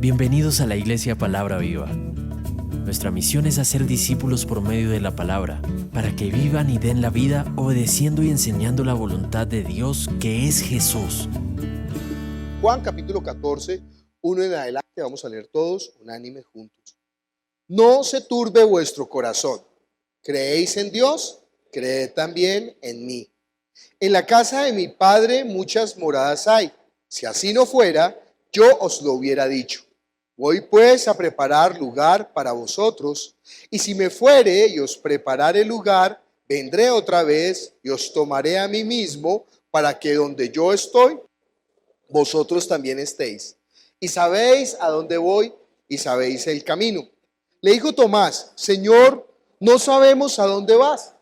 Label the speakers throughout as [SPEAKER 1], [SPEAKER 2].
[SPEAKER 1] Bienvenidos a la Iglesia Palabra Viva. Nuestra misión es hacer discípulos por medio de la palabra, para que vivan y den la vida obedeciendo y enseñando la voluntad de Dios, que es Jesús.
[SPEAKER 2] Juan capítulo 14, 1 en adelante, vamos a leer todos unánimes juntos. No se turbe vuestro corazón. ¿Creéis en Dios? Creed también en mí. En la casa de mi Padre muchas moradas hay. Si así no fuera, yo os lo hubiera dicho. Voy pues a preparar lugar para vosotros, y si me fuere y os preparare lugar, vendré otra vez y os tomaré a mí mismo, para que donde yo estoy, vosotros también estéis. Y sabéis a dónde voy y sabéis el camino. Le dijo Tomás: Señor, no sabemos a dónde vas.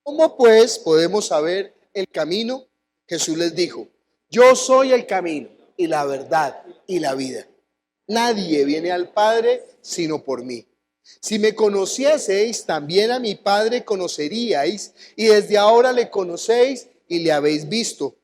[SPEAKER 2] ¿Cómo pues podemos saber el camino? Jesús les dijo: Yo soy el camino y la verdad y la vida. Nadie viene al Padre sino por mí. Si me conocieseis, también a mi Padre conoceríais, y desde ahora le conocéis y le habéis visto.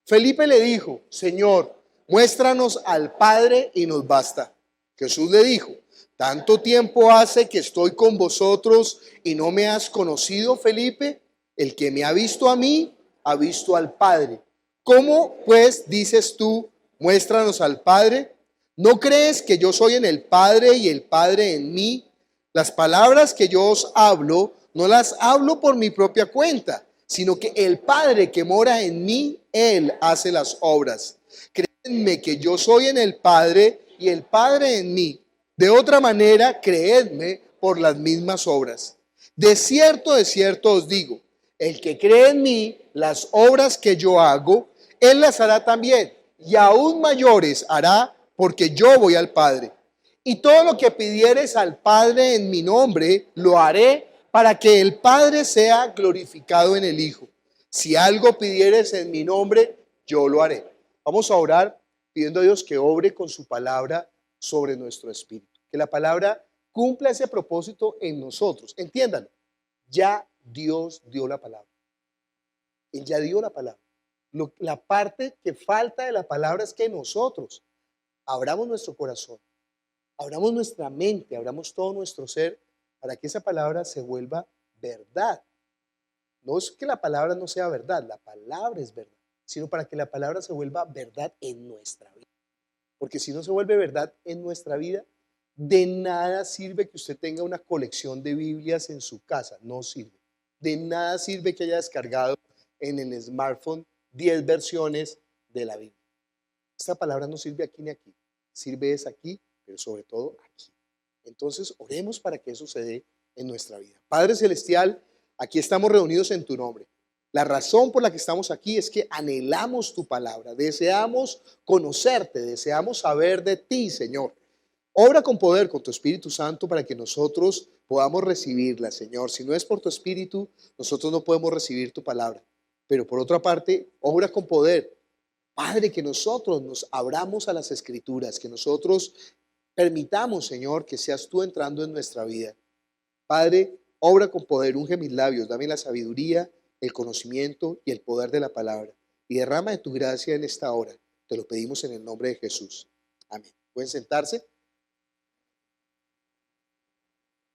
[SPEAKER 2] Felipe le dijo: Señor, muéstranos al Padre y nos basta. Jesús le dijo: ¿Tanto tiempo hace que estoy con vosotros y no me has conocido, Felipe? El que me ha visto a mí, ha visto al Padre. ¿Cómo pues dices tú, muéstranos al Padre? ¿No crees que yo soy en el Padre y el Padre en mí? Las palabras que yo os hablo, no las hablo por mi propia cuenta, sino que el Padre que mora en mí, Él hace las obras. Creedme que yo soy en el Padre y el Padre en mí. De otra manera, creedme por las mismas obras. De cierto os digo, el que cree en mí, las obras que yo hago, Él las hará también, y aún mayores hará, porque yo voy al Padre. Y todo lo que pidieres al Padre en mi nombre, lo haré, para que el Padre sea glorificado en el Hijo. Si algo pidieres en mi nombre, yo lo haré. Vamos a orar pidiendo a Dios que obre con su palabra sobre nuestro espíritu. Que la palabra cumpla ese propósito en nosotros. Entiéndanlo, ya Dios dio la palabra. Él ya dio la palabra. La parte que falta de la palabra es que nosotros abramos nuestro corazón, abramos nuestra mente, abramos todo nuestro ser para que esa palabra se vuelva verdad. No es que la palabra no sea verdad, la palabra es verdad, sino para que la palabra se vuelva verdad en nuestra vida. Porque si no se vuelve verdad en nuestra vida, de nada sirve que usted tenga una colección de Biblias en su casa, no sirve. De nada sirve que haya descargado en el smartphone 10 versiones de la Biblia. Esta palabra no sirve aquí ni aquí, sirve es aquí, pero sobre todo aquí. Entonces oremos para que eso se dé en nuestra vida. Padre Celestial, aquí estamos reunidos en tu nombre. La razón por la que estamos aquí es que anhelamos tu palabra, deseamos conocerte, deseamos saber de ti, Señor. Obra con poder, con tu Espíritu Santo, para que nosotros podamos recibirla, Señor. Si no es por tu Espíritu, nosotros no podemos recibir tu palabra. Pero por otra parte, obra con poder. Padre, que nosotros nos abramos a las Escrituras, que nosotros permitamos, Señor, que seas tú entrando en nuestra vida. Padre, obra con poder, unge mis labios, dame la sabiduría, el conocimiento y el poder de la palabra. Y derrama de tu gracia en esta hora. Te lo pedimos en el nombre de Jesús. Amén. ¿Pueden sentarse?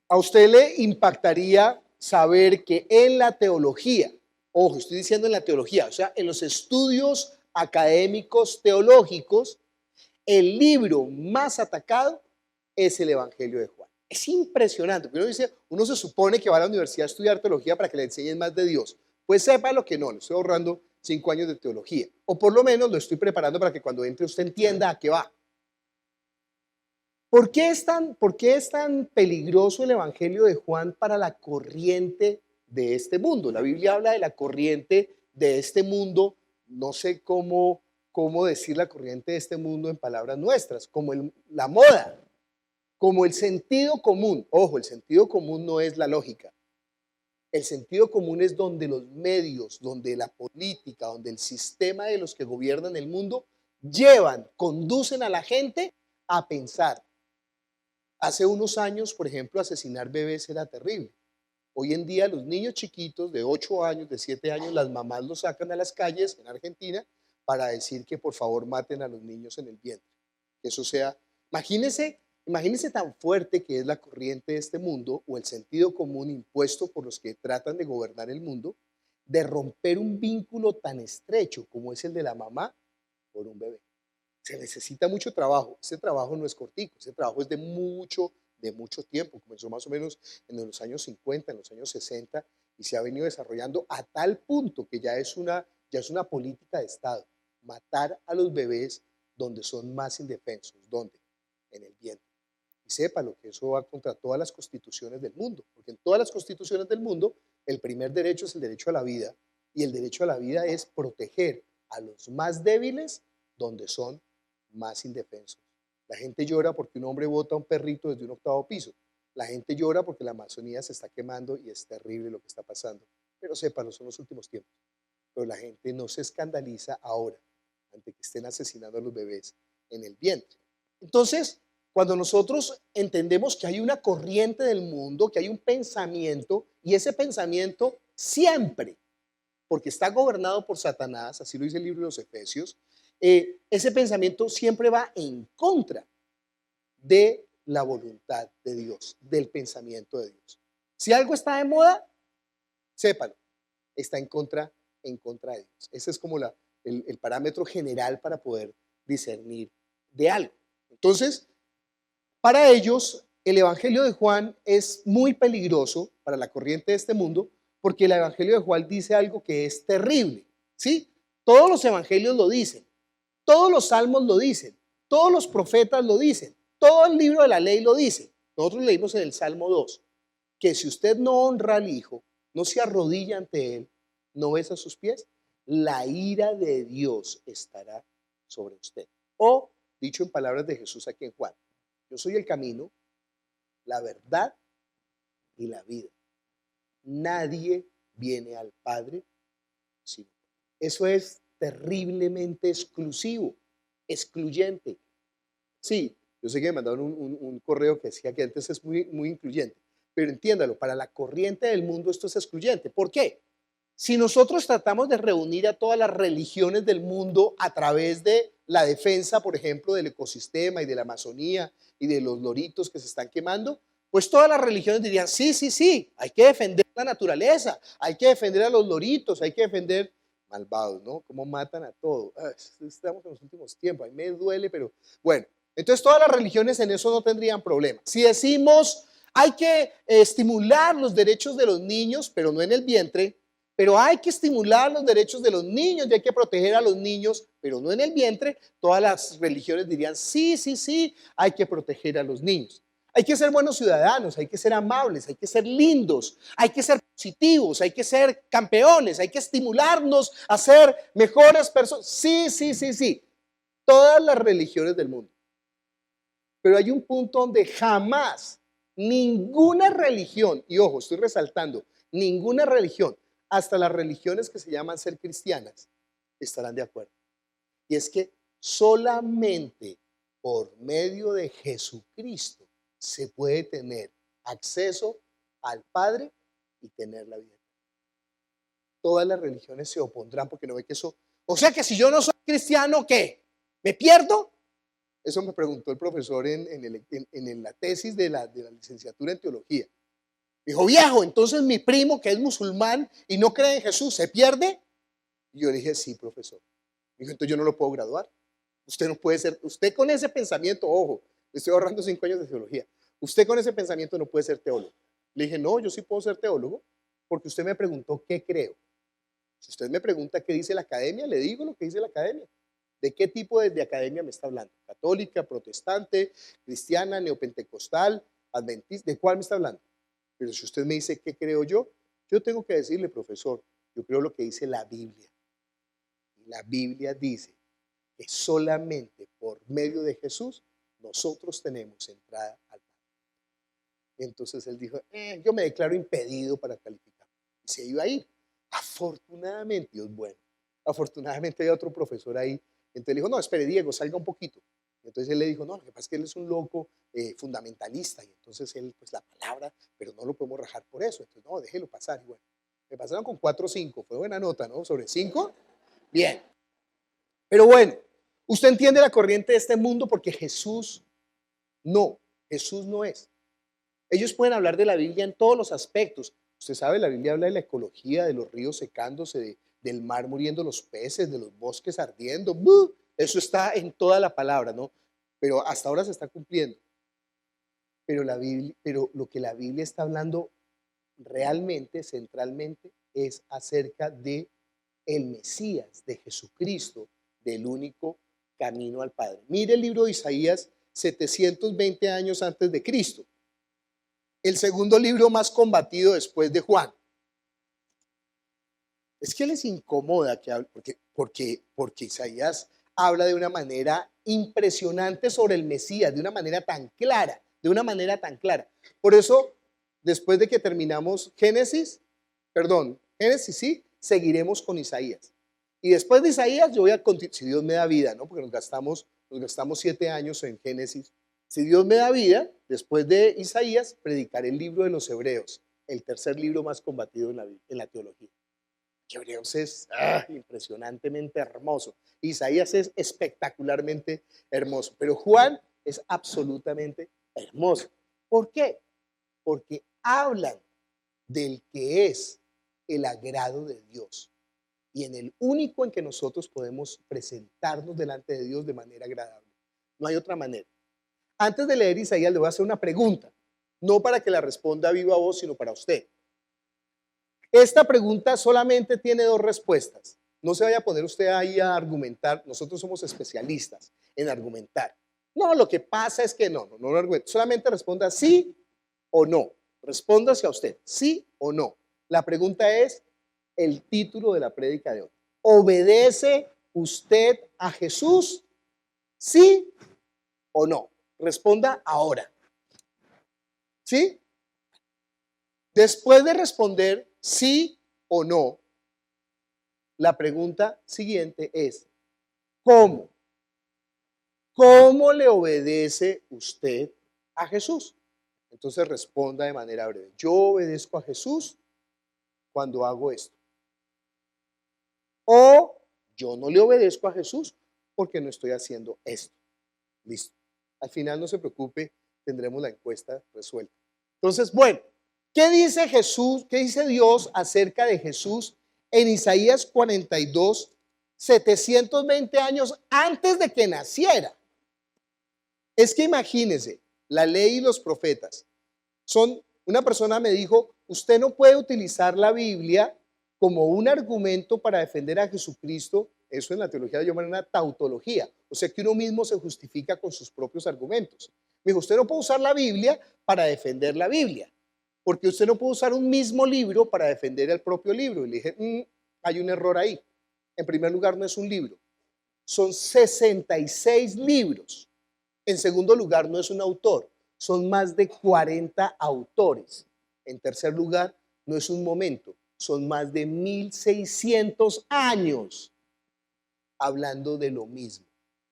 [SPEAKER 2] A usted le impactaría saber que en la teología, ojo, estoy diciendo en la teología, o sea, en los estudios académicos teológicos, el libro más atacado es el Evangelio de Juan. Es impresionante, porque uno se supone que va a la universidad a estudiar teología para que le enseñen más de Dios. Pues sepa lo que no, le estoy ahorrando 5 años de teología, o por lo menos lo estoy preparando para que cuando entre usted entienda a qué va. ¿Por qué es tan peligroso el Evangelio de Juan para la corriente de este mundo? La Biblia habla de la corriente de este mundo, no sé cómo decir la corriente de este mundo en palabras nuestras, como la moda, como el sentido común. Ojo, el sentido común no es la lógica. El sentido común es donde los medios, donde la política, donde el sistema de los que gobiernan el mundo conducen a la gente a pensar. Hace unos años, por ejemplo, asesinar bebés era terrible. Hoy en día los niños chiquitos de 8 años, de 7 años, las mamás los sacan a las calles en Argentina para decir que por favor maten a los niños en el vientre. Que eso sea Imagínese tan fuerte que es la corriente de este mundo o el sentido común impuesto por los que tratan de gobernar el mundo, de romper un vínculo tan estrecho como es el de la mamá por un bebé. Se necesita mucho trabajo. Ese trabajo no es cortico, ese trabajo es de mucho tiempo. Comenzó más o menos en los años 50, en los años 60 y se ha venido desarrollando a tal punto que ya es una política de Estado. Matar a los bebés donde son más indefensos. ¿Dónde? En el vientre. Y sépalo que eso va contra todas las constituciones del mundo, porque en todas las constituciones del mundo el primer derecho es el derecho a la vida y el derecho a la vida es proteger a los más débiles donde son más indefensos. La gente llora porque un hombre bota a un perrito desde un octavo piso. La gente llora porque la Amazonía se está quemando y es terrible lo que está pasando. Pero sépalo, son los últimos tiempos. Pero la gente no se escandaliza ahora ante que estén asesinando a los bebés en el vientre. Entonces, cuando nosotros entendemos que hay una corriente del mundo, que hay un pensamiento, y ese pensamiento siempre, porque está gobernado por Satanás, así lo dice el libro de los Efesios, ese pensamiento siempre va en contra de la voluntad de Dios, del pensamiento de Dios. Si algo está de moda, sépalo, está en contra de Dios. Ese es como el parámetro general para poder discernir de algo. Entonces, para ellos, el Evangelio de Juan es muy peligroso para la corriente de este mundo, porque el Evangelio de Juan dice algo que es terrible, ¿sí? Todos los evangelios lo dicen, todos los salmos lo dicen, todos los profetas lo dicen, todo el libro de la ley lo dice. Nosotros leímos en el Salmo 2, que si usted no honra al Hijo, no se arrodilla ante Él, no besa sus pies, la ira de Dios estará sobre usted. O, dicho en palabras de Jesús aquí en Juan, yo soy el camino, la verdad y la vida. Nadie viene al Padre sino por mí. Eso es terriblemente exclusivo, excluyente. Sí, yo sé que me mandaron un correo que decía que antes es muy incluyente, pero entiéndalo, para la corriente del mundo esto es excluyente. ¿Por qué? Si nosotros tratamos de reunir a todas las religiones del mundo a través de la defensa, por ejemplo, del ecosistema y de la Amazonía y de los loritos que se están quemando, pues todas las religiones dirían, sí, hay que defender la naturaleza, hay que defender a los loritos, hay que defender malvados, ¿no? Cómo matan a todo. Estamos en los últimos tiempos, a mí me duele, pero bueno. Entonces todas las religiones en eso no tendrían problema. Si decimos, hay que estimular los derechos de los niños, pero no en el vientre, pero hay que estimular los derechos de los niños y hay que proteger a los niños, pero no en el vientre, todas las religiones dirían, sí, hay que proteger a los niños. Hay que ser buenos ciudadanos, hay que ser amables, hay que ser lindos, hay que ser positivos, hay que ser campeones, hay que estimularnos a ser mejores personas. Sí. Todas las religiones del mundo. Pero hay un punto donde jamás ninguna religión, y ojo, estoy resaltando, ninguna religión, hasta las religiones que se llaman ser cristianas, estarán de acuerdo. Y es que solamente por medio de Jesucristo se puede tener acceso al Padre y tener la vida. Todas las religiones se opondrán porque no ve que eso... O sea que si yo no soy cristiano, ¿qué? ¿Me pierdo? Eso me preguntó el profesor en la tesis de la licenciatura en teología. Dijo, viejo, entonces mi primo que es musulmán y no cree en Jesús, ¿se pierde? Y yo le dije, sí, profesor. Dijo, entonces yo no lo puedo graduar. Usted no puede ser, usted con ese pensamiento, ojo, le estoy ahorrando 5 años de teología. Usted con ese pensamiento no puede ser teólogo. Le dije, no, yo sí puedo ser teólogo porque usted me preguntó qué creo. Si usted me pregunta qué dice la academia, le digo lo que dice la academia. ¿De qué tipo de academia me está hablando? ¿Católica, protestante, cristiana, neopentecostal, adventista? ¿De cuál me está hablando? Pero si usted me dice qué creo yo tengo que decirle, profesor, yo creo lo que dice la Biblia. Y la Biblia dice que solamente por medio de Jesús nosotros tenemos entrada al Padre. Entonces él dijo, yo me declaro impedido para calificar. Y se iba a ir. Afortunadamente, Dios bueno, afortunadamente había otro profesor ahí. Entonces le dijo, no, espere, Diego, salga un poquito. Entonces él le dijo, no, lo que pasa es que él es un loco fundamentalista. Y entonces él, pues la palabra, pero no lo podemos rajar por eso. Entonces, no, déjelo pasar. Y bueno, me pasaron con 4 o 5. Fue buena nota, ¿no? Sobre 5. Bien. Pero bueno, usted entiende la corriente de este mundo porque Jesús No, Jesús no es. Ellos pueden hablar de la Biblia en todos los aspectos. Usted sabe, la Biblia habla de la ecología, de los ríos secándose, del mar muriendo los peces, de los bosques ardiendo. ¡Buh! Eso está en toda la palabra, ¿no? Pero hasta ahora se está cumpliendo. Pero lo que la Biblia está hablando realmente, centralmente, es acerca de el Mesías, de Jesucristo, del único camino al Padre. Mire el libro de Isaías, 720 años antes de Cristo. El segundo libro más combatido después de Juan. Es que les incomoda que hable, porque Isaías habla de una manera impresionante sobre el Mesías, de una manera tan clara, Por eso, después de que terminamos Génesis, sí, seguiremos con Isaías. Y después de Isaías yo voy a continuar, si Dios me da vida, ¿no? Porque nos gastamos 7 años en Génesis. Si Dios me da vida, después de Isaías, predicaré el libro de los Hebreos, el tercer libro más combatido en la teología. Hebreos es impresionantemente hermoso. Isaías es espectacularmente hermoso. Pero Juan es absolutamente hermoso. ¿Por qué? Porque hablan del que es el agrado de Dios y en el único en que nosotros podemos presentarnos delante de Dios de manera agradable. No hay otra manera. Antes de leer Isaías le voy a hacer una pregunta, no para que la responda a viva voz, sino para usted. Esta pregunta solamente tiene 2 respuestas. No se vaya a poner usted ahí a argumentar. Nosotros somos especialistas en argumentar. No, lo que pasa es que no argumente. Solamente responda sí o no. Responda hacia usted, sí o no. La pregunta es el título de la prédica de hoy. ¿Obedece usted a Jesús? ¿Sí o no? Responda ahora. ¿Sí? Después de responder sí o no, la pregunta siguiente es, ¿cómo? ¿Cómo le obedece usted a Jesús? Entonces responda de manera breve. Yo obedezco a Jesús cuando hago esto. O yo no le obedezco a Jesús porque no estoy haciendo esto. Listo. Al final no se preocupe, tendremos la encuesta resuelta. Entonces, bueno, ¿qué dice Jesús? ¿Qué dice Dios acerca de Jesús en Isaías 42, 720 años antes de que naciera? Es que imagínense, la ley y los profetas una persona me dijo, usted no puede utilizar la Biblia como un argumento para defender a Jesucristo. Eso en la teología lo llaman una tautología, o sea que uno mismo se justifica con sus propios argumentos. Me dijo, usted no puede usar la Biblia para defender la Biblia, porque usted no puede usar un mismo libro para defender el propio libro. Y le dije, hay un error ahí. En primer lugar, no es un libro, son 66 libros. En segundo lugar, no es un autor, son más de 40 autores. En tercer lugar, no es un momento, son más de 1600 años hablando de lo mismo,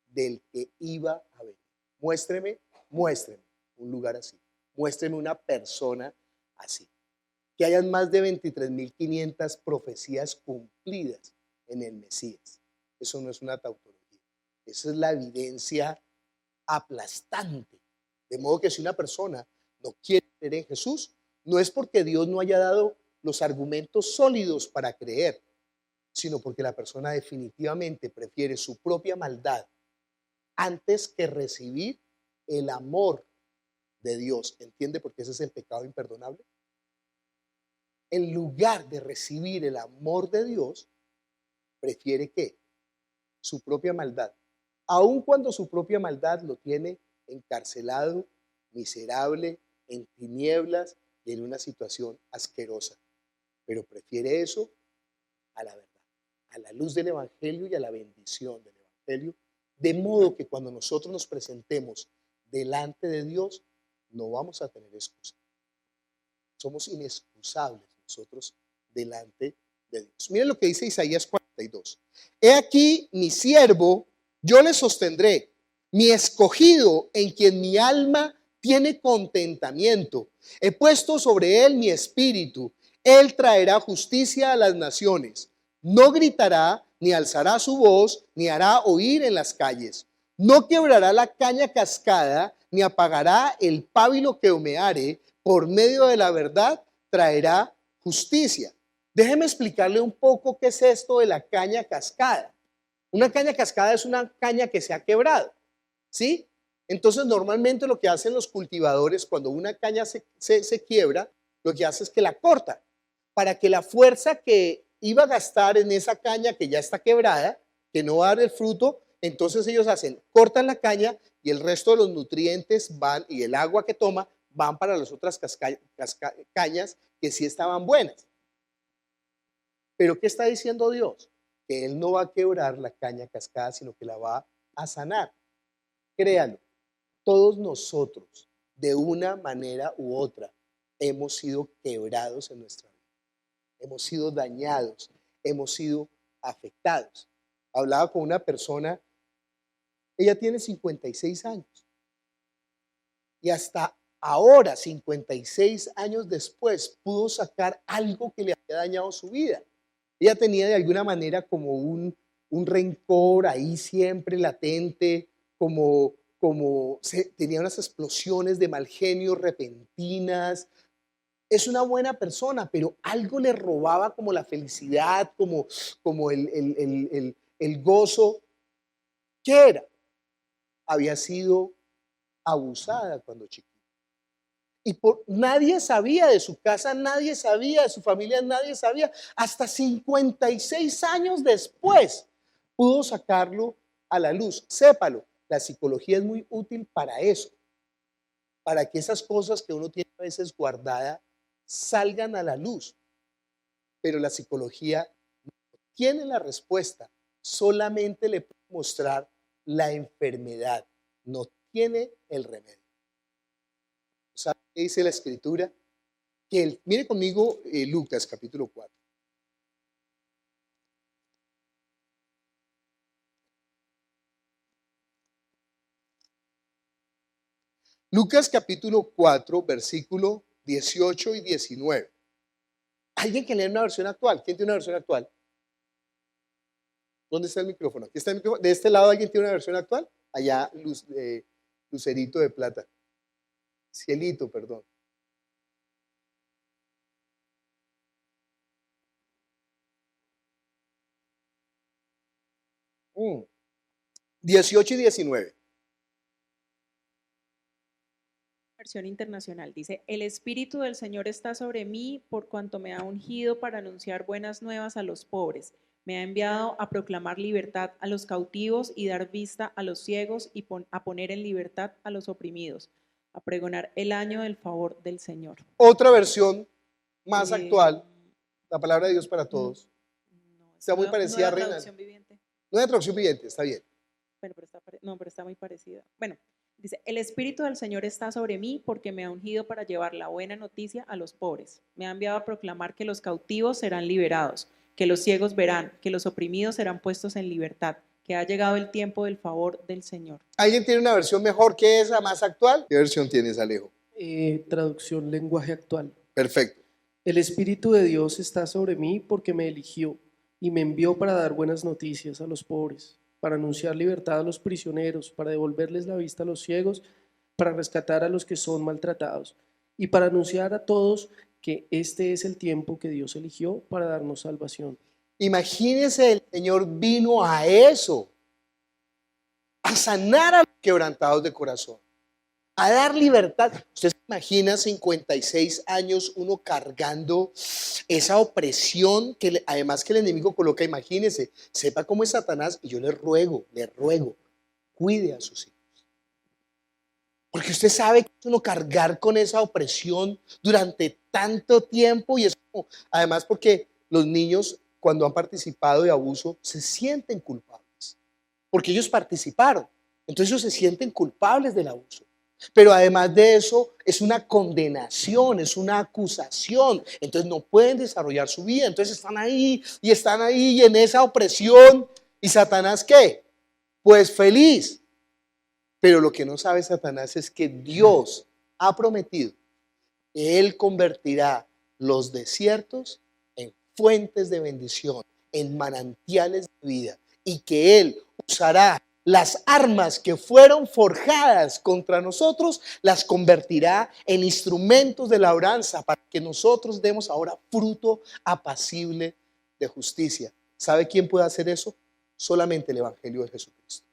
[SPEAKER 2] del que iba a venir. Muéstreme un lugar así. Muéstreme una persona así. Que hayan más de 23.500 profecías cumplidas en el Mesías. Eso no es una tautología. Esa es la evidencia aplastante. De modo que si una persona no quiere creer en Jesús, no es porque Dios no haya dado los argumentos sólidos para creer, sino porque la persona definitivamente prefiere su propia maldad antes que recibir el amor de Dios. ¿Entiende? Porque ese es el pecado imperdonable. En lugar de recibir el amor de Dios, prefiere ¿qué? Su propia maldad. Aun cuando su propia maldad lo tiene encarcelado, miserable, en tinieblas y en una situación asquerosa. Pero prefiere eso a la verdad, a la luz del Evangelio y a la bendición del Evangelio. De modo que cuando nosotros nos presentemos delante de Dios, no vamos a tener excusa. Somos inexcusables nosotros delante de Dios. Miren lo que dice Isaías 42. He aquí mi siervo, yo le sostendré, mi escogido en quien mi alma tiene contentamiento. He puesto sobre él mi espíritu. Él traerá justicia a las naciones. No gritará, ni alzará su voz, ni hará oír en las calles. No quebrará la caña cascada, ni apagará el pábilo que humeare, por medio de la verdad traerá justicia. Déjeme explicarle un poco qué es esto de la caña cascada. Una caña cascada es una caña que se ha quebrado, ¿sí? Entonces, normalmente lo que hacen los cultivadores cuando una caña se quiebra, lo que hace es que la corta para que la fuerza que iba a gastar en esa caña que ya está quebrada, que no va a dar el fruto, entonces ellos cortan la caña y el resto de los nutrientes van y el agua que toma van para las otras cañas que sí estaban buenas. Pero ¿qué está diciendo Dios? Que Él no va a quebrar la caña cascada, sino que la va a sanar. Créanlo, todos nosotros, de una manera u otra, hemos sido quebrados en nuestra vida. Hemos sido dañados, hemos sido afectados. Hablaba con una persona, ella tiene 56 años y hasta ahora, 56 años después, pudo sacar algo que le había dañado su vida. Ella tenía de alguna manera como un rencor ahí siempre latente, tenía unas explosiones de mal genio repentinas. Es una buena persona, pero algo le robaba como la felicidad, como el gozo. ¿Qué era? Había sido abusada cuando chiquita. Y nadie sabía de su casa, nadie sabía de su familia, nadie sabía. Hasta 56 años después pudo sacarlo a la luz. Sépalo, la psicología es muy útil para eso, para que esas cosas que uno tiene a veces guardadas salgan a la luz. Pero la psicología no tiene la respuesta, solamente le puede mostrar la enfermedad, no tiene el remedio. ¿Sabe qué dice la Escritura? Mire conmigo Lucas capítulo 4. Lucas capítulo 4, versículo 18 y 19. ¿Alguien que lee una versión actual? ¿Quién tiene una versión actual? ¿Dónde está el micrófono? Aquí está el micrófono. ¿De este lado alguien tiene una versión actual? Allá, Lucerito de plata. Cielito, perdón. 18 y 19.
[SPEAKER 3] Versión internacional dice: el Espíritu del Señor está sobre mí por cuanto me ha ungido para anunciar buenas nuevas a los pobres. Me ha enviado a proclamar libertad a los cautivos y dar vista a los ciegos y a poner en libertad a los oprimidos, a pregonar el año del favor del Señor.
[SPEAKER 2] Otra versión más actual, la palabra de Dios para todos. Está muy parecida a Reina.
[SPEAKER 3] Traducción viviente.
[SPEAKER 2] No es traducción viviente, está bien.
[SPEAKER 3] Bueno, pero está muy parecida. Bueno, dice: el Espíritu del Señor está sobre mí porque me ha ungido para llevar la buena noticia a los pobres. Me ha enviado a proclamar que los cautivos serán liberados, que los ciegos verán, que los oprimidos serán puestos en libertad, que ha llegado el tiempo del favor del Señor.
[SPEAKER 2] ¿Alguien tiene una versión mejor que esa, más actual? ¿Qué versión tienes, Alejo?
[SPEAKER 4] Traducción lenguaje actual.
[SPEAKER 2] Perfecto.
[SPEAKER 4] El Espíritu de Dios está sobre mí porque me eligió y me envió para dar buenas noticias a los pobres, para anunciar libertad a los prisioneros, para devolverles la vista a los ciegos, para rescatar a los que son maltratados y para anunciar a todos que este es el tiempo que Dios eligió para darnos salvación.
[SPEAKER 2] Imagínense, el Señor vino a eso, a sanar a los quebrantados de corazón, a dar libertad. Usted se imagina 56 años uno cargando esa opresión que además que el enemigo coloca. Imagínese, sepa cómo es Satanás, y yo le ruego, cuide a sus hijos. Porque usted sabe que es uno cargar con esa opresión durante tanto tiempo, y es como, además porque los niños cuando han participado de abuso se sienten culpables, porque ellos participaron, entonces ellos se sienten culpables del abuso. Pero además de eso, es una condenación, es una acusación. Entonces no pueden desarrollar su vida. Entonces están ahí y en esa opresión. ¿Y Satanás qué? Pues feliz. Pero lo que no sabe Satanás es que Dios ha prometido que Él convertirá los desiertos en fuentes de bendición, en manantiales de vida, y que Él usará las armas que fueron forjadas contra nosotros, las convertirá en instrumentos de labranza para que nosotros demos ahora fruto apacible de justicia. ¿Sabe quién puede hacer eso? Solamente el Evangelio de Jesucristo.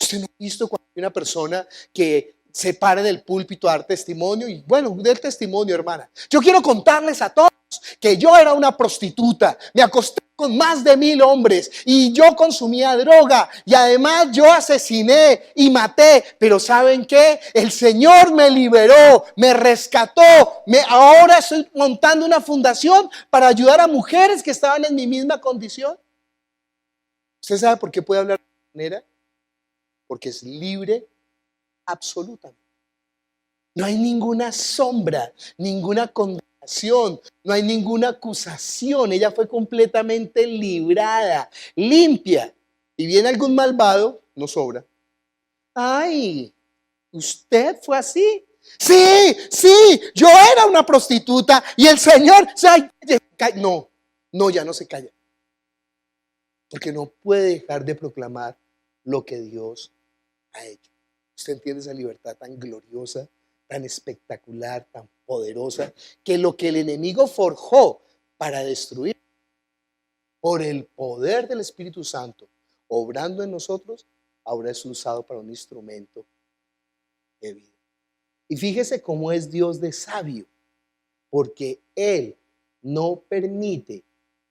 [SPEAKER 2] ¿Usted no ha visto cuando hay una persona que se para en el púlpito a dar testimonio? Y bueno, del testimonio, hermana. Yo quiero contarles a todos que yo era una prostituta, me acosté con más de 1000 hombres y yo consumía droga y además yo asesiné y maté, pero ¿saben qué? El Señor me liberó, me rescató, ahora estoy montando una fundación para ayudar a mujeres que estaban en mi misma condición. ¿Usted sabe por qué puede hablar de esa manera? Porque es libre absolutamente. No hay ninguna sombra, ninguna condenación, no hay ninguna acusación. Ella fue completamente librada, limpia. Y viene algún malvado, no sobra. Ay, ¿usted fue así? Sí, yo era una prostituta y el Señor, no, ya no se calla. Porque no puede dejar de proclamar lo que Dios ha hecho. ¿Usted entiende esa libertad tan gloriosa, tan espectacular, tan poderosa, que lo que el enemigo forjó para destruir, por el poder del Espíritu Santo, obrando en nosotros, ahora es usado para un instrumento de vida? Y fíjese cómo es Dios de sabio, porque Él no permite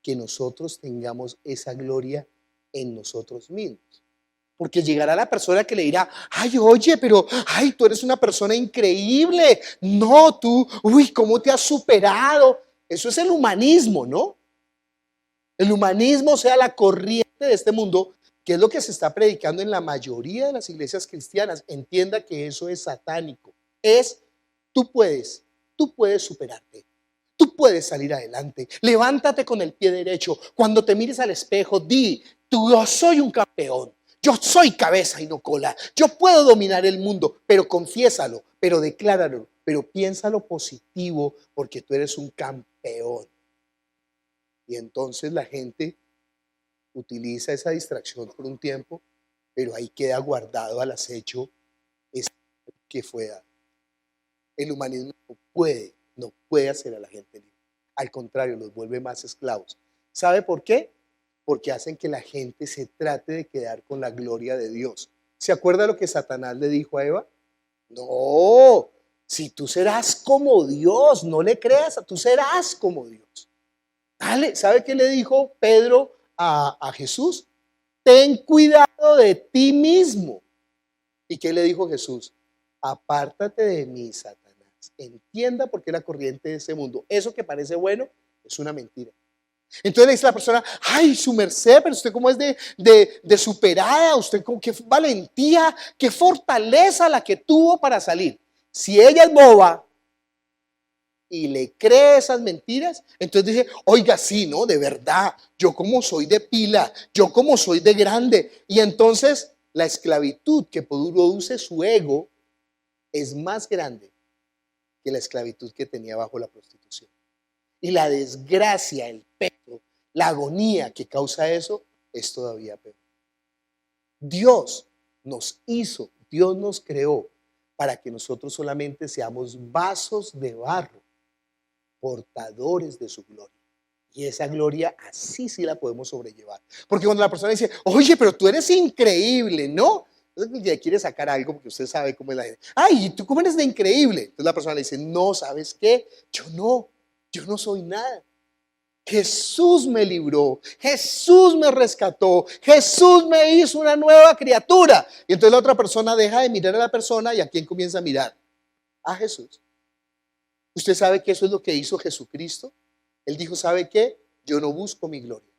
[SPEAKER 2] que nosotros tengamos esa gloria en nosotros mismos. Porque llegará la persona que le dirá, ay, oye, pero, ay, tú eres una persona increíble. No, tú, uy, ¿cómo te has superado? Eso es el humanismo, ¿no? El humanismo, o sea, la corriente de este mundo, que es lo que se está predicando en la mayoría de las iglesias cristianas. Entienda que eso es satánico. Tú puedes superarte. Tú puedes salir adelante. Levántate con el pie derecho. Cuando te mires al espejo, yo soy un campeón. Yo soy cabeza y no cola. Yo puedo dominar el mundo, pero confiésalo, pero decláralo, pero piénsalo positivo porque tú eres un campeón. Y entonces la gente utiliza esa distracción por un tiempo, pero ahí queda guardado al acecho ese que fue dado. El humanismo no puede hacer a la gente libre. Al contrario, los vuelve más esclavos. ¿Sabe por qué? Porque hacen que la gente se trate de quedar con la gloria de Dios. ¿Se acuerda lo que Satanás le dijo a Eva? No, si tú serás como Dios, no le creas, tú serás como Dios. Dale, ¿sabe qué le dijo Pedro a Jesús? Ten cuidado de ti mismo. ¿Y qué le dijo Jesús? Apártate de mí, Satanás. Entienda por qué la corriente de ese mundo, eso que parece bueno, es una mentira. Entonces le dice la persona, ay, su merced, pero usted cómo es de superada, usted con qué valentía, qué fortaleza la que tuvo para salir. Si ella es boba y le cree esas mentiras, entonces dice, oiga, sí, ¿no? De verdad, yo como soy de pila, yo como soy de grande. Y entonces la esclavitud que produce su ego es más grande que la esclavitud que tenía bajo la prostitución. Y la desgracia, el peso, la agonía que causa eso es todavía peor. Dios nos hizo, Dios nos creó para que nosotros solamente seamos vasos de barro, portadores de su gloria. Y esa gloria así sí la podemos sobrellevar. Porque cuando la persona dice, oye, pero tú eres increíble, ¿no? Entonces ya quiere sacar algo porque usted sabe cómo es la gente. Ay, ¿tú cómo eres de increíble? Entonces la persona le dice, no, ¿sabes qué? Yo no soy nada. Jesús me libró, Jesús me rescató, Jesús me hizo una nueva criatura. Y entonces la otra persona deja de mirar a la persona y ¿a quién comienza a mirar? A Jesús. ¿Usted sabe que eso es lo que hizo Jesucristo? Él dijo, ¿sabe qué? Yo no busco mi gloria.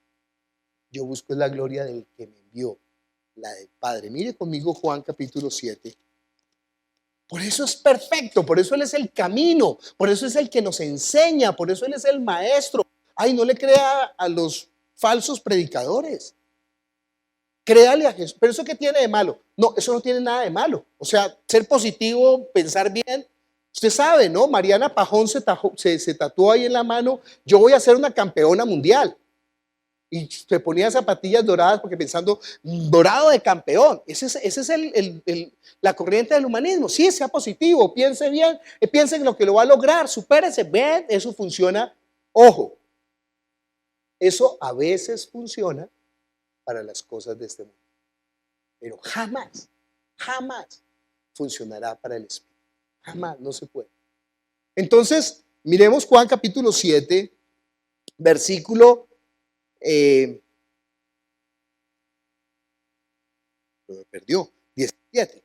[SPEAKER 2] Yo busco la gloria del que me envió, la del Padre. Mire conmigo Juan capítulo 7. Por eso es perfecto, por eso Él es el camino, por eso es el que nos enseña, por eso Él es el maestro. Ay, no le crea a los falsos predicadores. Créale a Jesús. ¿Pero eso qué tiene de malo? No, eso no tiene nada de malo. O sea, ser positivo, pensar bien. Usted sabe, ¿no? Mariana Pajón se tatuó ahí en la mano, yo voy a ser una campeona mundial. Y se ponía zapatillas doradas porque pensando, dorado de campeón. Esa es la corriente del humanismo. Sí, sea positivo, piense bien, piense en lo que lo va a lograr, supérese, ven, eso funciona. Ojo, eso a veces funciona para las cosas de este mundo, pero jamás, jamás funcionará para el espíritu. Jamás, no se puede. Entonces, miremos Juan capítulo 7, versículo me perdió, 17,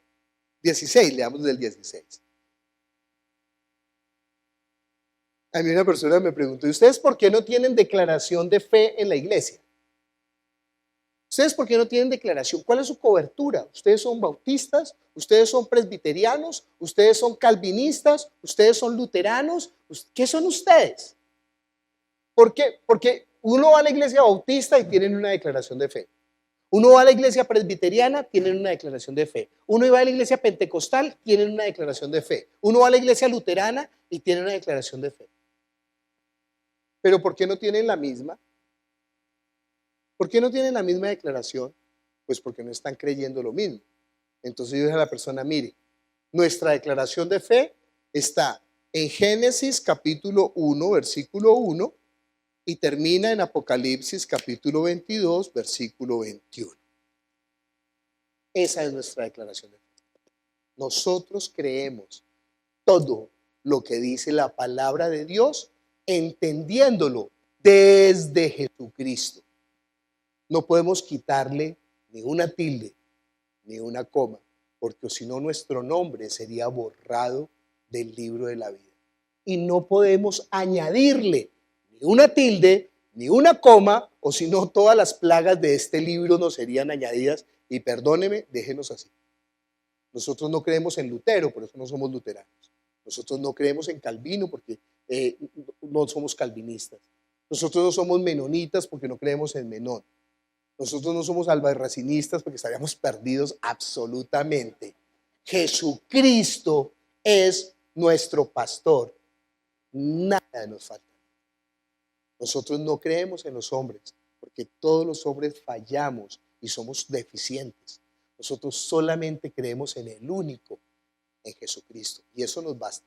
[SPEAKER 2] 16, leamos del 16. A mí una persona me preguntó, ¿y ustedes por qué no tienen declaración de fe en la iglesia? ¿Ustedes por qué no tienen declaración? ¿Cuál es su cobertura? ¿Ustedes son bautistas? ¿Ustedes son presbiterianos? ¿Ustedes son calvinistas? ¿Ustedes son luteranos? ¿Qué son ustedes? ¿Por qué? Porque uno va a la iglesia bautista y tienen una declaración de fe. Uno va a la iglesia presbiteriana, tienen una declaración de fe. Uno va a la iglesia pentecostal, tienen una declaración de fe. Uno va a la iglesia luterana y tienen una declaración de fe. Pero ¿por qué no tienen la misma? ¿Por qué no tienen la misma declaración? Pues porque no están creyendo lo mismo. Entonces yo dije a la persona, mire, nuestra declaración de fe está en Génesis capítulo 1, versículo 1, y termina en Apocalipsis capítulo 22, versículo 21. Esa es nuestra declaración de fe. Nosotros creemos todo lo que dice la palabra de Dios, entendiéndolo desde Jesucristo. No podemos quitarle ni una tilde, ni una coma, porque si no nuestro nombre sería borrado del libro de la vida. Y no podemos añadirle ni una tilde, ni una coma, o si no todas las plagas de este libro nos serían añadidas. Y perdóneme, déjenos así. Nosotros no creemos en Lutero, por eso no somos luteranos. Nosotros no creemos en Calvino, porque no somos calvinistas. Nosotros no somos menonitas, porque no creemos en Menón. Nosotros no somos albarracinistas, porque estaríamos perdidos absolutamente. Jesucristo es nuestro pastor. Nada nos falta. Nosotros no creemos en los hombres, porque todos los hombres fallamos y somos deficientes. Nosotros solamente creemos en el único, en Jesucristo. Y eso nos basta.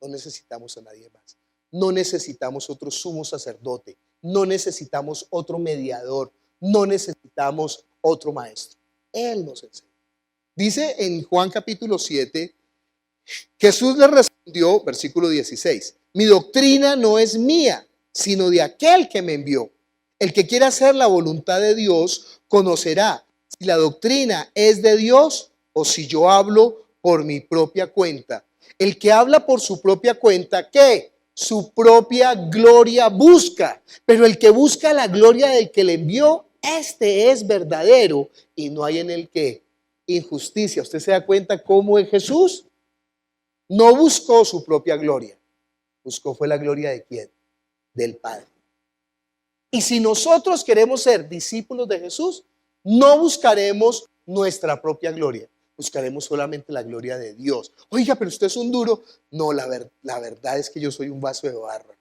[SPEAKER 2] No necesitamos a nadie más. No necesitamos otro sumo sacerdote. No necesitamos otro mediador. No necesitamos otro maestro. Él nos enseña. Dice en Juan capítulo 7, Jesús le respondió, versículo 16, mi doctrina no es mía, sino de aquel que me envió. El que quiera hacer la voluntad de Dios conocerá si la doctrina es de Dios o si yo hablo por mi propia cuenta. El que habla por su propia cuenta, ¿qué? Su propia gloria busca. Pero el que busca la gloria del que le envió, este es verdadero y no hay en él ¿qué? Injusticia. ¿Usted se da cuenta cómo es Jesús? No buscó su propia gloria. Buscó fue la gloria de ¿quién? Del Padre. Y si nosotros queremos ser discípulos de Jesús, no buscaremos nuestra propia gloria. Buscaremos solamente la gloria de Dios. Oiga, pero usted es un duro. No, la verdad es que yo soy un vaso de barro.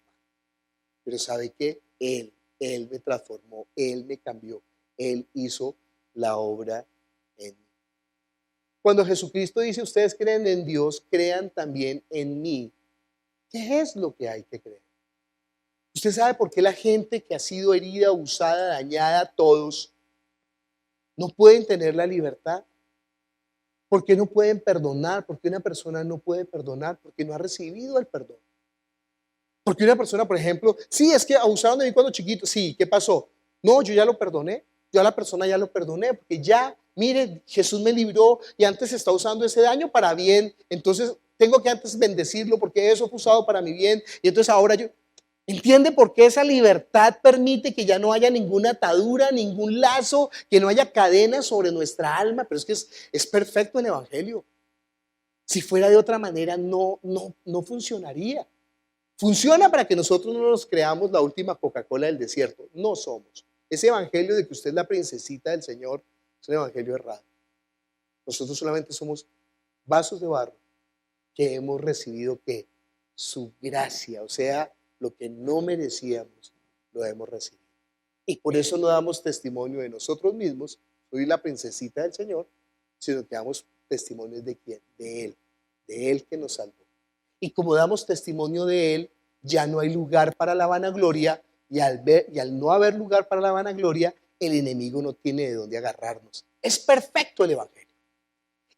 [SPEAKER 2] Pero ¿sabe qué? Él me transformó, Él me cambió, Él hizo la obra en mí. Cuando Jesucristo dice, ustedes creen en Dios, crean también en mí. ¿Qué es lo que hay que creer? ¿Usted sabe por qué la gente que ha sido herida, abusada, dañada, todos, no pueden tener la libertad? ¿Por qué no pueden perdonar? ¿Por qué una persona no puede perdonar? Porque no ha recibido el perdón. Porque una persona, por ejemplo, sí, es que abusaron de mí cuando chiquito. Sí, ¿qué pasó? No, yo ya lo perdoné. Yo a la persona ya lo perdoné. Porque ya, mire, Jesús me libró y antes está usando ese daño para bien. Entonces, tengo que antes bendecirlo porque eso fue usado para mi bien. Y entonces ahora yo... ¿Entiende por qué esa libertad permite que ya no haya ninguna atadura, ningún lazo, que no haya cadenas sobre nuestra alma? Pero es que es perfecto el Evangelio. Si fuera de otra manera, no funcionaría. Funciona para que nosotros no nos creamos la última Coca-Cola del desierto. No somos. Ese evangelio de que usted es la princesita del Señor es un evangelio errado. Nosotros solamente somos vasos de barro que hemos recibido ¿qué? Su gracia, o sea, lo que no merecíamos, lo hemos recibido. Y por eso no damos testimonio de nosotros mismos, soy la princesita del Señor, sino que damos testimonio de quién, de Él que nos salvó. Y como damos testimonio de Él, ya no hay lugar para la vanagloria, y al no haber lugar para la vanagloria, el enemigo no tiene de dónde agarrarnos. Es perfecto el Evangelio.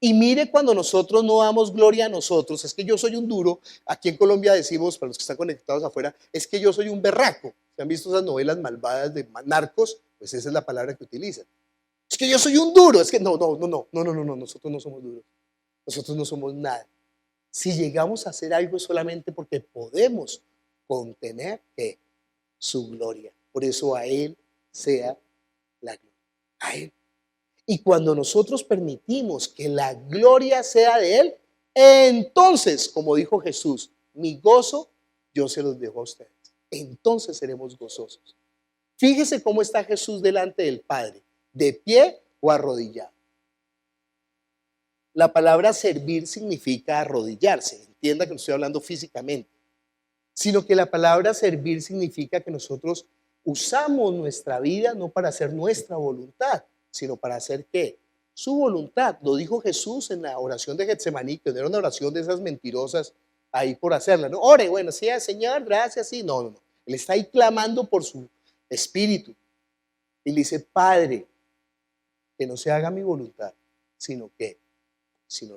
[SPEAKER 2] Y mire, cuando nosotros no damos gloria a nosotros, es que yo soy un duro. Aquí en Colombia decimos, para los que están conectados afuera, es que yo soy un berraco. ¿Se han visto esas novelas malvadas de narcos? Pues esa es la palabra que utilizan. Es que yo soy un duro. Es que no, nosotros no somos duros. Nosotros no somos nada. Si llegamos a hacer algo es solamente porque podemos contener su gloria. Por eso a Él sea la gloria. A Él. Y cuando nosotros permitimos que la gloria sea de Él, entonces, como dijo Jesús, mi gozo yo se los dejo a ustedes. Entonces seremos gozosos. Fíjese cómo está Jesús delante del Padre, de pie o arrodillado. La palabra servir significa arrodillarse. Entienda que no estoy hablando físicamente, sino que la palabra servir significa que nosotros usamos nuestra vida no para hacer nuestra voluntad, sino para hacer ¿qué? Su voluntad. Lo dijo Jesús en la oración de Getsemaní, que no era una oración de esas mentirosas ahí por hacerla. No, ore, bueno, sí, Señor, gracias, sí. No. Él está ahí clamando por su espíritu. Y le dice, Padre, que no se haga mi voluntad, sino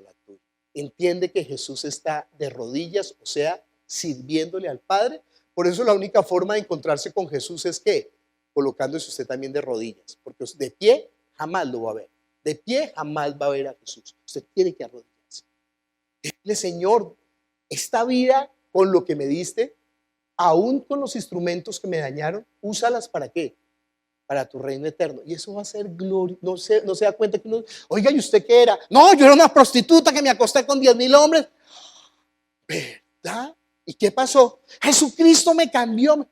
[SPEAKER 2] la tuya. Entiende que Jesús está de rodillas, o sea, sirviéndole al Padre. Por eso la única forma de encontrarse con Jesús es que colocándose usted también de rodillas, porque de pie jamás lo va a ver. De pie jamás va a ver a Jesús. Usted tiene que arrodillarse. Dile, Señor, esta vida con lo que me diste, aún con los instrumentos que me dañaron, úsalas ¿para qué? Para tu reino eterno. Y eso va a ser gloria. No se da cuenta que uno, oiga, ¿y usted qué era? No, yo era una prostituta que me acosté con 10,000 hombres. ¿Verdad? ¿Y qué pasó? Jesucristo me cambió.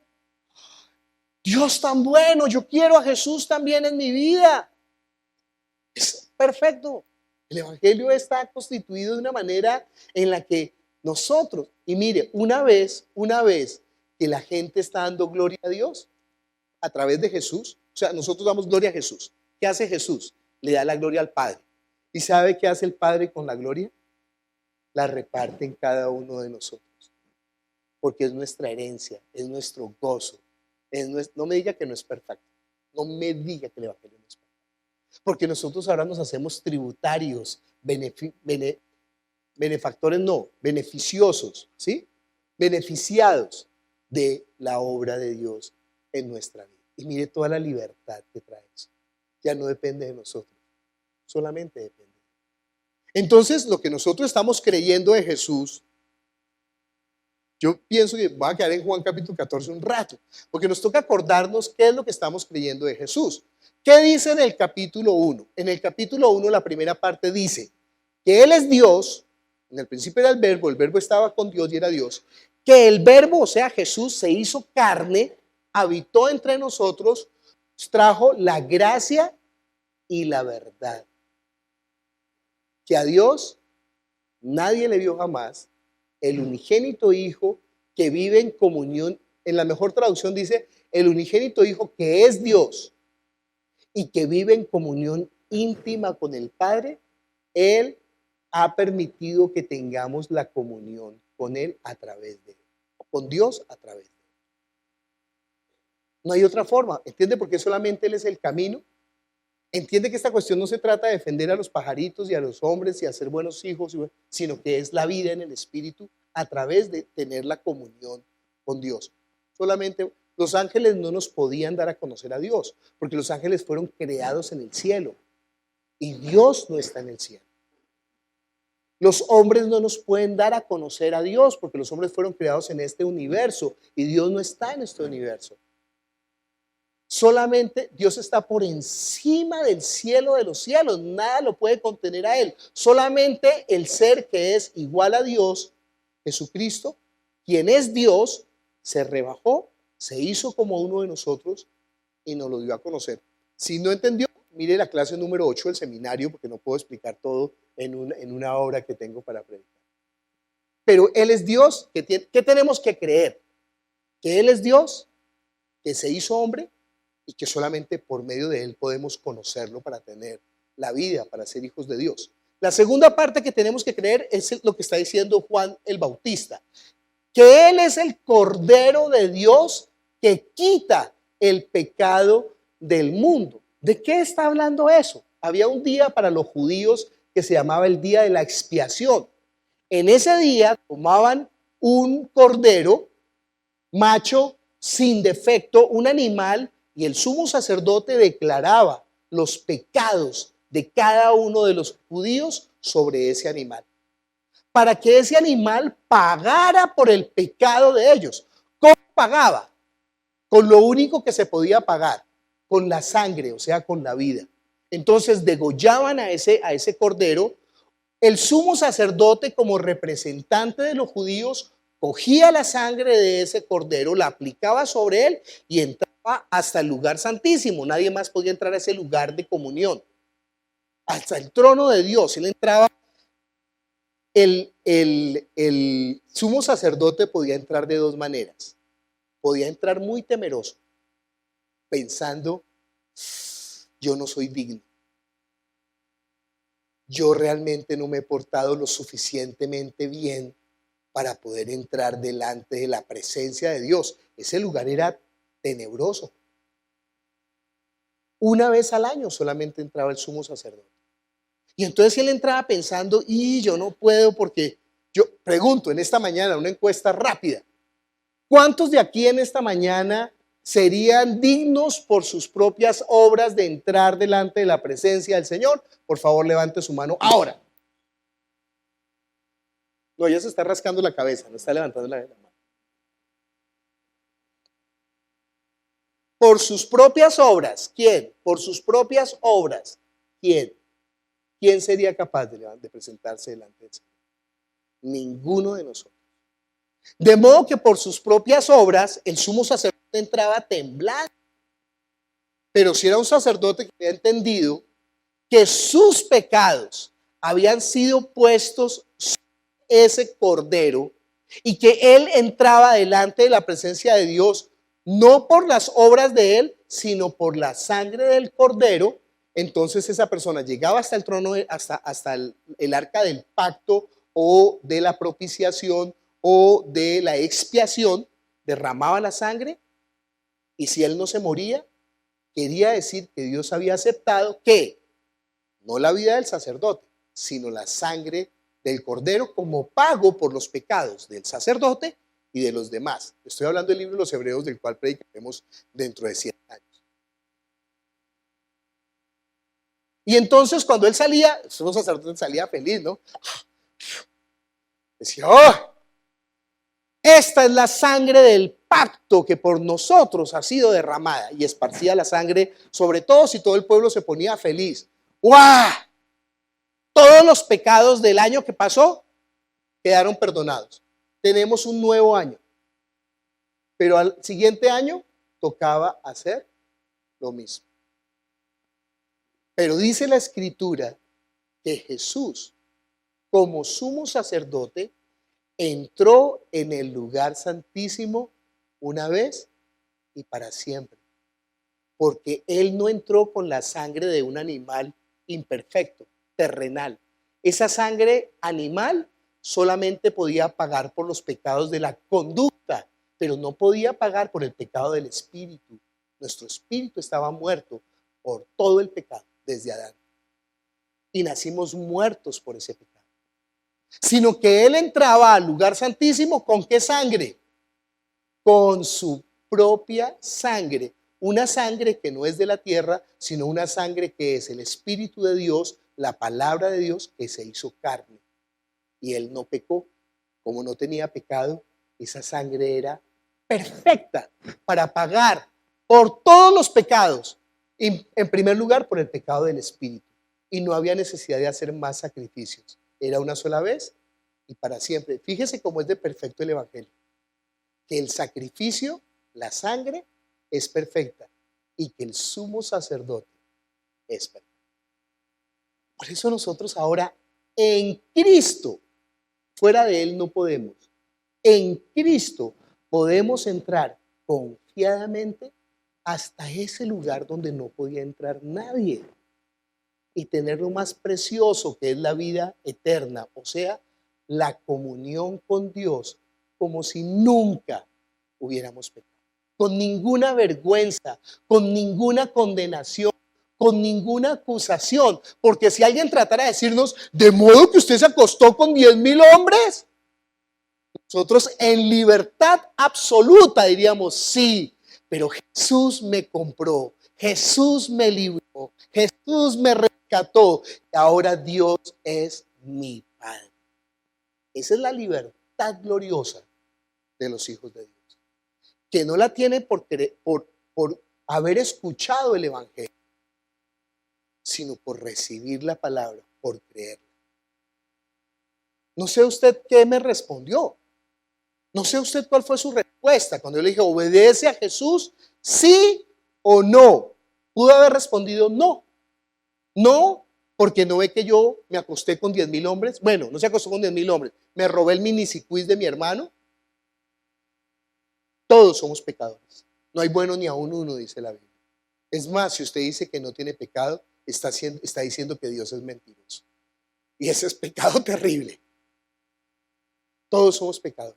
[SPEAKER 2] Dios tan bueno, yo quiero a Jesús también en mi vida. Es perfecto. El Evangelio está constituido de una manera en la que nosotros, y mire, una vez que la gente está dando gloria a Dios a través de Jesús, o sea, nosotros damos gloria a Jesús. ¿Qué hace Jesús? Le da la gloria al Padre. ¿Y sabe qué hace el Padre con la gloria? La reparte en cada uno de nosotros. Porque es nuestra herencia, es nuestro gozo. No me diga que no es perfecto. No me diga que el Evangelio no es perfecto. Porque nosotros ahora nos hacemos tributarios, benefactores no, beneficiosos, ¿sí? Beneficiados de la obra de Dios en nuestra vida. Y mire toda la libertad que trae eso. Ya no depende de nosotros, solamente depende. Entonces, lo que nosotros estamos creyendo de Jesús, yo pienso que voy a quedar en Juan capítulo 14 un rato, porque nos toca acordarnos qué es lo que estamos creyendo de Jesús. ¿Qué dice en el capítulo 1? En el capítulo 1, la primera parte dice que Él es Dios, en el principio era el verbo estaba con Dios y era Dios, que el verbo, o sea, Jesús, se hizo carne, habitó entre nosotros, trajo la gracia y la verdad. Que a Dios nadie le vio jamás, el unigénito Hijo que vive en comunión, en la mejor traducción dice, el unigénito Hijo que es Dios y que vive en comunión íntima con el Padre, Él ha permitido que tengamos la comunión con Él a través de Él, con Dios a través de Él. No hay otra forma, ¿entiende? Porque solamente Él es el camino. Entiende que esta cuestión no se trata de defender a los pajaritos y a los hombres y hacer buenos hijos, sino que es la vida en el Espíritu a través de tener la comunión con Dios. Solamente los ángeles no nos podían dar a conocer a Dios, porque los ángeles fueron creados en el cielo y Dios no está en el cielo. Los hombres no nos pueden dar a conocer a Dios, porque los hombres fueron creados en este universo y Dios no está en este universo. Solamente Dios está por encima del cielo de los cielos, nada lo puede contener a Él. Solamente el ser que es igual a Dios, Jesucristo, quien es Dios, se rebajó, se hizo como uno de nosotros y nos lo dio a conocer. Si no entendió, mire la clase número 8 del seminario, porque no puedo explicar todo en una hora que tengo para predicar. Pero Él es Dios, ¿qué tenemos que creer? Que Él es Dios, que se hizo hombre, y y que solamente por medio de Él podemos conocerlo para tener la vida, para ser hijos de Dios. La segunda parte que tenemos que creer es lo que está diciendo Juan el Bautista, que Él es el Cordero de Dios que quita el pecado del mundo. ¿De qué está hablando eso? Había un día para los judíos que se llamaba el día de la expiación. En ese día tomaban un cordero macho sin defecto, un animal, y el sumo sacerdote declaraba los pecados de cada uno de los judíos sobre ese animal, para que ese animal pagara por el pecado de ellos. ¿Cómo pagaba? Con lo único que se podía pagar, con la sangre, o sea, con la vida. Entonces degollaban a ese cordero. El sumo sacerdote, como representante de los judíos, cogía la sangre de ese cordero, la aplicaba sobre él y entraba hasta el lugar santísimo. Nadie más podía entrar a ese lugar de comunión, hasta el trono de Dios. Él entraba. El sumo sacerdote podía entrar de dos maneras. Podía entrar muy temeroso, pensando: yo no soy digno. Yo realmente no me he portado lo suficientemente bien para poder entrar delante de la presencia de Dios. Ese lugar era tenebroso. Una vez al año solamente entraba el sumo sacerdote. Y entonces él entraba pensando: y yo no puedo, porque yo pregunto en esta mañana, una encuesta rápida: ¿cuántos de aquí en esta mañana serían dignos por sus propias obras de entrar delante de la presencia del Señor? Por favor, levante su mano ahora. No, ella se está rascando la cabeza, no está levantando la mano. Por sus propias obras, ¿quién? Por sus propias obras, ¿quién? ¿Quién sería capaz de presentarse delante del Señor? Ninguno de nosotros. De modo que por sus propias obras el sumo sacerdote entraba temblando. Pero si era un sacerdote que había entendido que sus pecados habían sido puestos sobre ese cordero y que él entraba delante de la presencia de Dios no por las obras de él, sino por la sangre del cordero, entonces esa persona llegaba hasta el trono, hasta el arca del pacto o de la propiciación o de la expiación, derramaba la sangre, y si él no se moría, quería decir que Dios había aceptado que no la vida del sacerdote, sino la sangre del cordero como pago por los pecados del sacerdote y de los demás. Estoy hablando del libro de los Hebreos, del cual predicaremos dentro de 100 años. Y entonces cuando él salía, el sumo sacerdote salía feliz, ¿no? Decía: ¡oh! Esta es la sangre del pacto que por nosotros ha sido derramada. Y esparcía la sangre sobre todos y todo el pueblo se ponía feliz. ¡Guau! Todos los pecados del año que pasó quedaron perdonados. Tenemos un nuevo año. Pero al siguiente año tocaba hacer lo mismo. Pero dice la Escritura que Jesús, como sumo sacerdote, entró en el lugar santísimo una vez y para siempre. Porque Él no entró con la sangre de un animal imperfecto, terrenal. Esa sangre animal solamente podía pagar por los pecados de la conducta, pero no podía pagar por el pecado del espíritu. Nuestro espíritu estaba muerto por todo el pecado desde Adán. Y nacimos muertos por ese pecado. Sino que Él entraba al lugar santísimo, ¿con qué sangre? Con su propia sangre. Una sangre que no es de la tierra, sino una sangre que es el Espíritu de Dios, la palabra de Dios que se hizo carne. Y Él no pecó. Como no tenía pecado, esa sangre era perfecta para pagar por todos los pecados. Y en primer lugar, por el pecado del Espíritu. Y no había necesidad de hacer más sacrificios. Era una sola vez y para siempre. Fíjese cómo es de perfecto el Evangelio. Que el sacrificio, la sangre, es perfecta y que el sumo sacerdote es perfecto. Por eso nosotros ahora en Cristo, fuera de Él no podemos. En Cristo podemos entrar confiadamente hasta ese lugar donde no podía entrar nadie y tener lo más precioso que es la vida eterna, o sea, la comunión con Dios, como si nunca hubiéramos pecado, con ninguna vergüenza, con ninguna condenación, con ninguna acusación, porque si alguien tratara de decirnos, de modo que usted se acostó con 10,000 hombres, nosotros en libertad absoluta diríamos, sí, pero Jesús me compró, Jesús me libró, Jesús me rescató, y ahora Dios es mi Padre. Esa es la libertad gloriosa de los hijos de Dios, que no la tiene por haber escuchado el Evangelio, sino por recibir la palabra, por creerla. No sé usted qué me respondió. No sé usted cuál fue su respuesta cuando yo le dije, ¿obedece a Jesús? ¿Sí o no? Pudo haber respondido no. No, porque no ve que yo me acosté con 10,000 hombres. Bueno, no se acostó con 10,000 hombres. Me robé el miniciquiz de mi hermano. Todos somos pecadores. No hay bueno ni aún uno, dice la Biblia. Es más, si usted dice que no tiene pecado, está diciendo que Dios es mentiroso. Y ese es pecado terrible. Todos somos pecadores.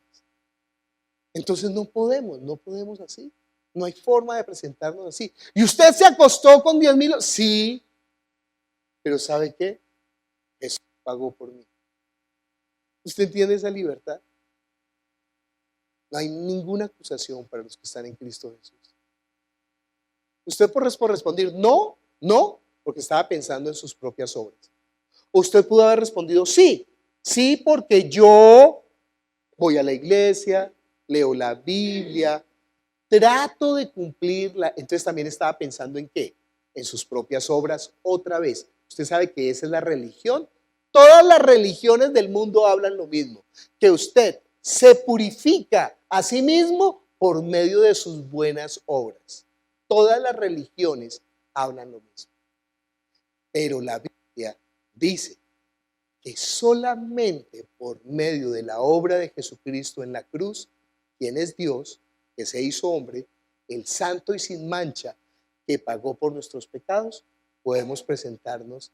[SPEAKER 2] Entonces no podemos así. No hay forma de presentarnos así. ¿Y usted se acostó con 10,000? Sí. Pero ¿sabe qué? Jesús pagó por mí. ¿Usted entiende esa libertad? No hay ninguna acusación para los que están en Cristo Jesús. Usted por responder no, porque estaba pensando en sus propias obras. Usted pudo haber respondido sí, porque yo voy a la iglesia, leo la Biblia, trato de cumplirla. Entonces también estaba pensando en qué, en sus propias obras otra vez. Usted sabe que esa es la religión. Todas las religiones del mundo hablan lo mismo, que usted se purifica a sí mismo por medio de sus buenas obras. Todas las religiones hablan lo mismo. Pero la Biblia dice que solamente por medio de la obra de Jesucristo en la cruz, quien es Dios, que se hizo hombre, el santo y sin mancha, que pagó por nuestros pecados, podemos presentarnos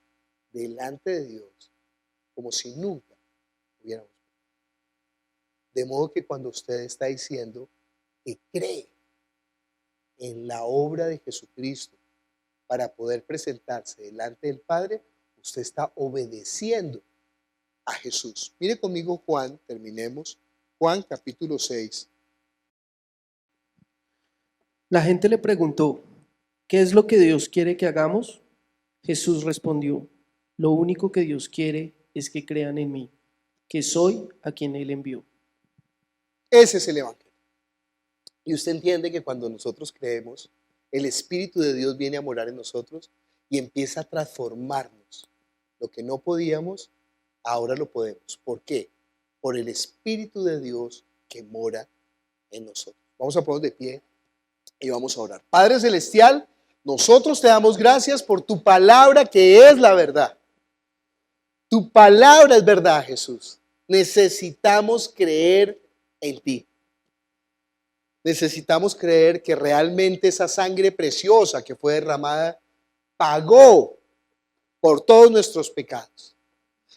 [SPEAKER 2] delante de Dios como si nunca hubiéramos pecado. De modo que cuando usted está diciendo que cree en la obra de Jesucristo para poder presentarse delante del Padre, usted está obedeciendo a Jesús. Mire conmigo Juan, terminemos. Juan capítulo 6.
[SPEAKER 4] La gente le preguntó, ¿qué es lo que Dios quiere que hagamos? Jesús respondió, lo único que Dios quiere es que crean en mí, que soy a quien Él envió.
[SPEAKER 2] Ese es el Evangelio. Y usted entiende que cuando nosotros creemos, el Espíritu de Dios viene a morar en nosotros y empieza a transformarnos. Lo que no podíamos, ahora lo podemos. ¿Por qué? Por el Espíritu de Dios que mora en nosotros. Vamos a ponernos de pie y vamos a orar. Padre Celestial, nosotros te damos gracias por tu palabra que es la verdad. Tu palabra es verdad, Jesús. Necesitamos creer en ti. Necesitamos creer que realmente esa sangre preciosa que fue derramada pagó por todos nuestros pecados.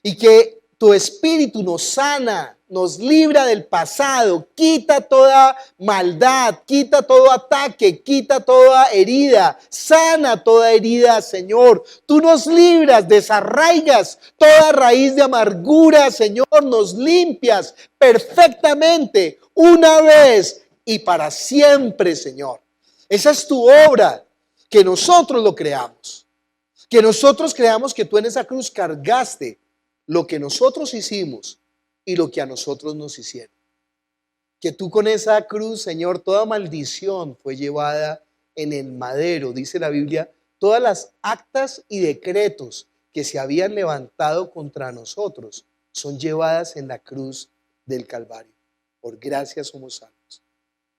[SPEAKER 2] Y que tu Espíritu nos sana, nos libra del pasado, quita toda maldad, quita todo ataque, quita toda herida, sana toda herida, Señor. Tú nos libras, desarraigas toda raíz de amargura, Señor, nos limpias perfectamente una vez y para siempre, Señor. Esa es tu obra, que nosotros lo creamos, que nosotros creamos que tú en esa cruz cargaste lo que nosotros hicimos y lo que a nosotros nos hicieron. Que tú con esa cruz, Señor, toda maldición fue llevada en el madero, dice la Biblia, todas las actas y decretos que se habían levantado contra nosotros son llevadas en la cruz del Calvario. Por gracia somos salvos.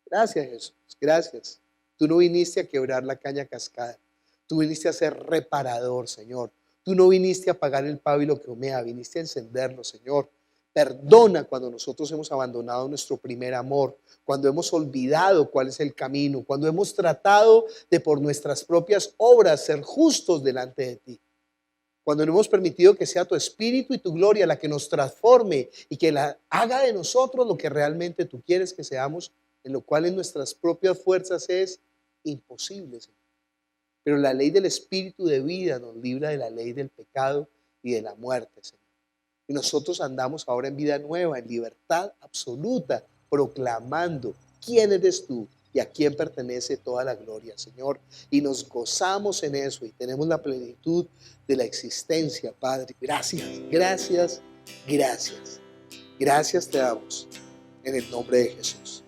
[SPEAKER 2] Gracias, Jesús, gracias. Tú no viniste a quebrar la caña cascada, tú viniste a ser reparador, Señor. Tú no viniste a apagar el pábilo que humea, viniste a encenderlo, Señor. Perdona cuando nosotros hemos abandonado nuestro primer amor, cuando hemos olvidado cuál es el camino, cuando hemos tratado de por nuestras propias obras ser justos delante de ti. Cuando no hemos permitido que sea tu espíritu y tu gloria la que nos transforme y que haga de nosotros lo que realmente tú quieres que seamos, en lo cual en nuestras propias fuerzas es imposible, Señor. Pero la ley del espíritu de vida nos libra de la ley del pecado y de la muerte, Señor. Y nosotros andamos ahora en vida nueva, en libertad absoluta, proclamando quién eres tú y a quién pertenece toda la gloria, Señor. Y nos gozamos en eso y tenemos la plenitud de la existencia, Padre. Gracias, gracias, gracias. Gracias te damos en el nombre de Jesús.